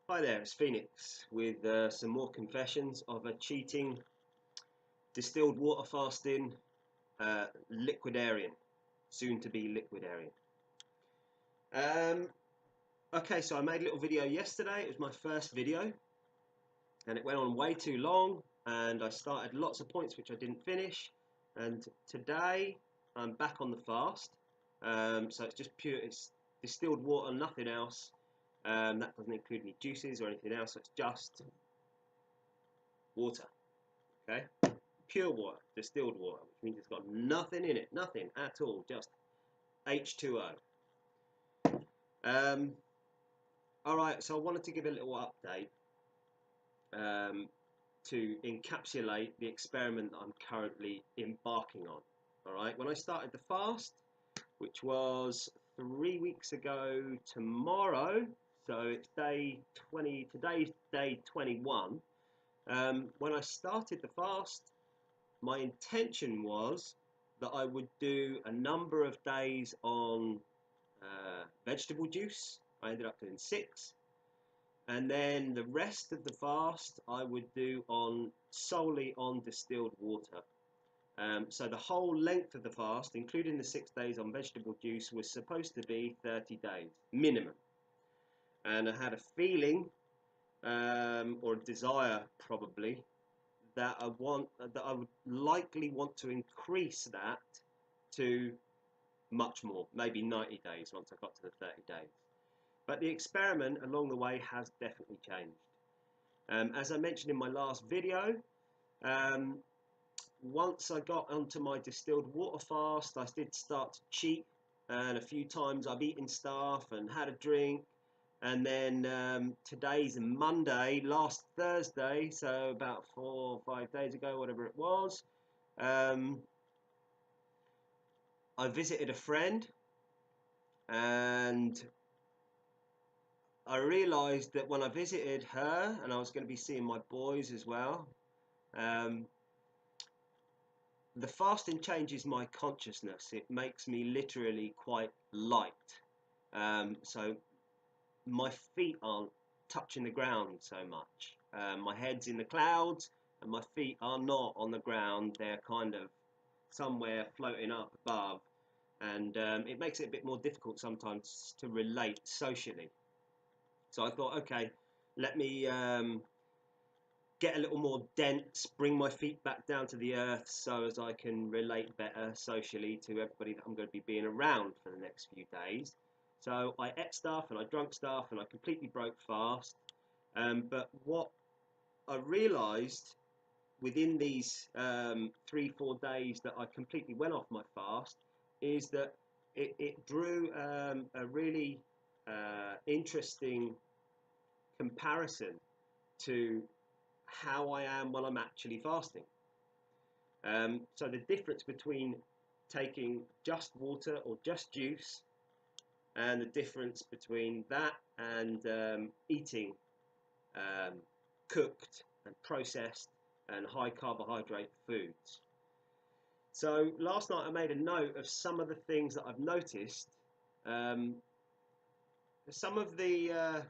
Hi there, it's Phoenix with some more confessions of a cheating, distilled water fasting liquidarian, soon to be liquidarian. Okay, so I made a little video yesterday. It was my first video and it went on way too long and I started lots of points which I didn't finish. And today I'm back on the fast. So it's just pure, it's distilled water, nothing else. That doesn't include any juices or anything else, so it's just water. Okay, pure water, distilled water, which means it's got nothing in it, nothing at all, just H2O. All right, so I wanted to give a little update to encapsulate the experiment that I'm currently embarking on. All right, when I started the fast, which was 3 weeks ago tomorrow, so it's day 20, today's day 21. When I started the fast, my intention was that I would do a number of days on vegetable juice. I ended up doing 6. And then the rest of the fast I would do solely on distilled water. So the whole length of the fast, including the 6 days on vegetable juice, was supposed to be 30 days minimum. And I had a feeling, or a desire probably, that I would likely want to increase that to much more, maybe 90 days once I got to the 30 days. But the experiment along the way has definitely changed. As I mentioned in my last video, once I got onto my distilled water fast, I did start to cheat, and a few times I've eaten stuff and had a drink. And then today's Monday, last Thursday, so about 4 or 5 days ago, whatever it was, I visited a friend and I realised that when I visited her, and I was going to be seeing my boys as well, the fasting changes my consciousness. It makes me literally quite light. So my feet aren't touching the ground so much. My head's in the clouds and my feet are not on the ground. They're kind of somewhere floating up above, and it makes it a bit more difficult sometimes to relate socially. So I thought, okay, let me get a little more dense, bring my feet back down to the earth so as I can relate better socially to everybody that I'm going to be being around for the next few days. So I ate stuff and I drank stuff and I completely broke fast. But what I realised within these 3-4 days that I completely went off my fast is that it drew a really interesting comparison to how I am when I'm actually fasting. So the difference between taking just water or just juice, and the difference between that and eating cooked and processed and high carbohydrate foods. So last night I made a note of some of the things that I've noticed, some of the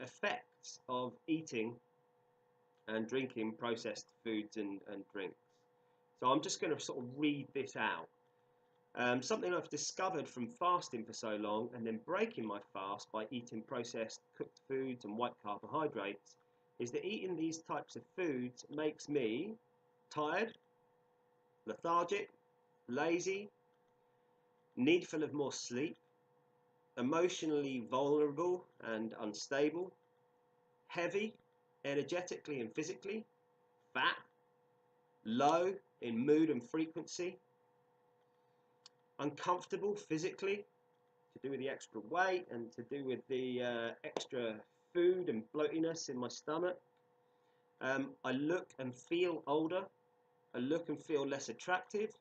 effects of eating and drinking processed foods and drinks. So I'm just going to sort of read this out. Something I've discovered from fasting for so long and then breaking my fast by eating processed cooked foods and white carbohydrates is that eating these types of foods makes me tired, lethargic, lazy, needful of more sleep, emotionally vulnerable and unstable, heavy, energetically and physically, fat, low in mood and frequency, uncomfortable physically, to do with the extra weight and to do with the extra food and bloatiness in my stomach. I look and feel older. I look and feel less attractive.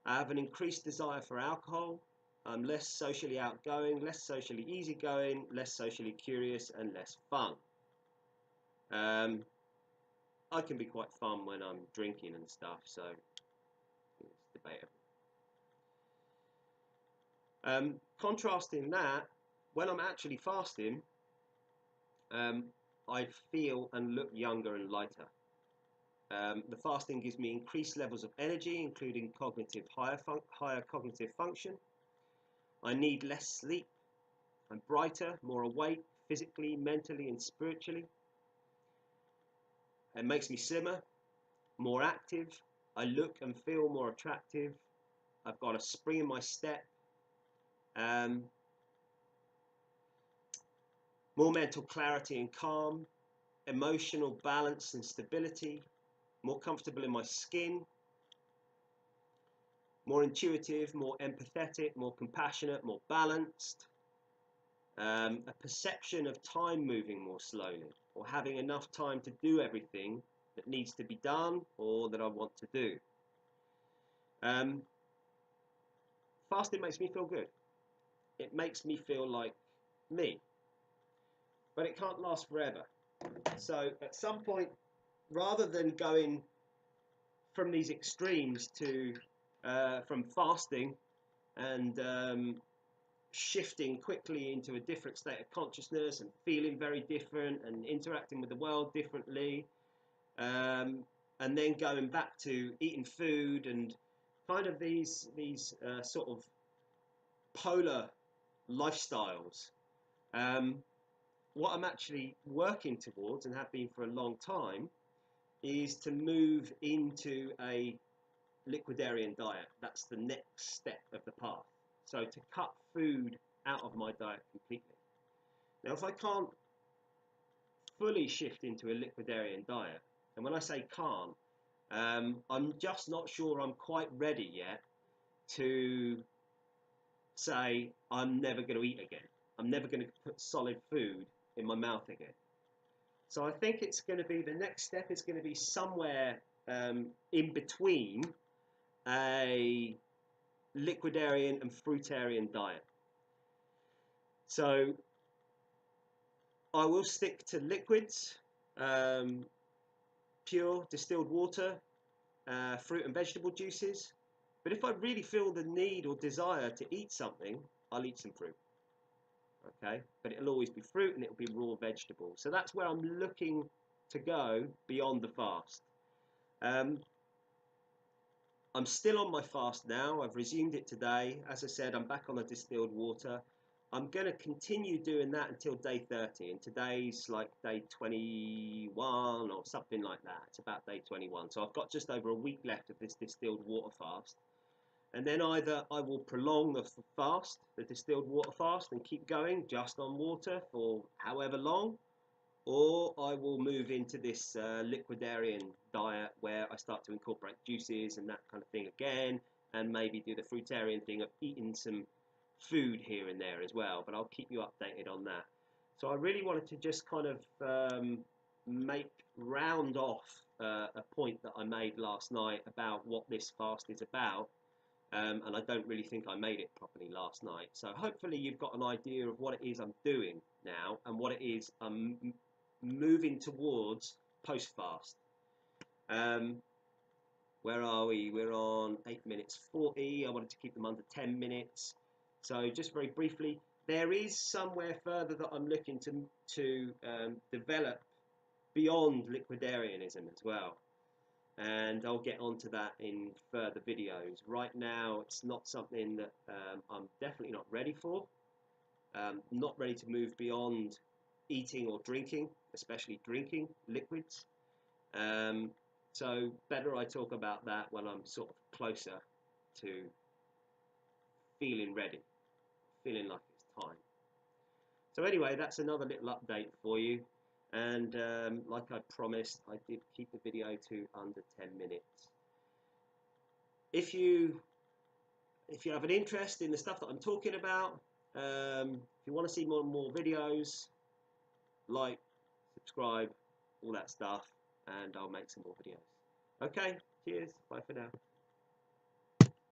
I have an increased desire for alcohol. I'm less socially outgoing, less socially easygoing, less socially curious, and less fun. I can be quite fun when I'm drinking and stuff, so it's debatable. Contrasting that, when I'm actually fasting, I feel and look younger and lighter. The fasting gives me increased levels of energy, including higher cognitive function. I need less sleep. I'm brighter, more awake, physically, mentally, and spiritually. It makes me slimmer, more active. I look and feel more attractive. I've got a spring in my step. More mental clarity and calm. Emotional balance and stability. More comfortable in my skin. More intuitive, more empathetic, more compassionate, more balanced. A perception of time moving more slowly, or having enough time to do everything that needs to be done or that I want to do. Fasting makes me feel good. It makes me feel like me, but it can't last forever. So at some point, rather than going from these extremes to from fasting and shifting quickly into a different state of consciousness and feeling very different and interacting with the world differently, and then going back to eating food and kind of these sort of polar lifestyles. What I'm actually working towards, and have been for a long time, is to move into a liquidarian diet. That's the next step of the path. So to cut food out of my diet completely. Now, if I can't fully shift into a liquidarian diet, and when I say can't, I'm just not sure I'm quite ready yet to say I'm never going to eat again. I'm never going to put solid food in my mouth again. So I think it's going to be, the next step is going to be somewhere in between a liquidarian and fruitarian diet. So I will stick to liquids, pure distilled water, fruit and vegetable juices. But if I really feel the need or desire to eat something, I'll eat some fruit. Okay, but it'll always be fruit and it'll be raw vegetables. So that's where I'm looking to go beyond the fast. I'm still on my fast now. I've resumed it today. As I said, I'm back on the distilled water. I'm going to continue doing that until day 30, and today's like day 21 or something like that. It's about day 21. So I've got just over a week left of this distilled water fast. And then either I will prolong the fast, the distilled water fast, and keep going just on water for however long, or I will move into this liquidarian diet where I start to incorporate juices and that kind of thing again, and maybe do the fruitarian thing of eating some food here and there as well, but I'll keep you updated on that. So I really wanted to just kind of round off a point that I made last night about what this fast is about. And I don't really think I made it properly last night. So hopefully you've got an idea of what it is I'm doing now and what it is I'm moving towards post-fast. Where are we? We're on 8 minutes 40. I wanted to keep them under 10 minutes. So just very briefly, there is somewhere further that I'm looking to develop beyond liquidarianism as well. And I'll get onto that in further videos. Right now, it's not something that I'm definitely not ready for. Not ready to move beyond eating or drinking, especially drinking liquids. So better I talk about that when I'm sort of closer to feeling ready, feeling like it's time. So anyway, that's another little update for you. And like I promised, I did keep the video to under 10 minutes. If you have an interest in the stuff that I'm talking about, if you want to see more and more videos, like, subscribe, all that stuff, and I'll make some more videos. Okay, cheers, bye for now.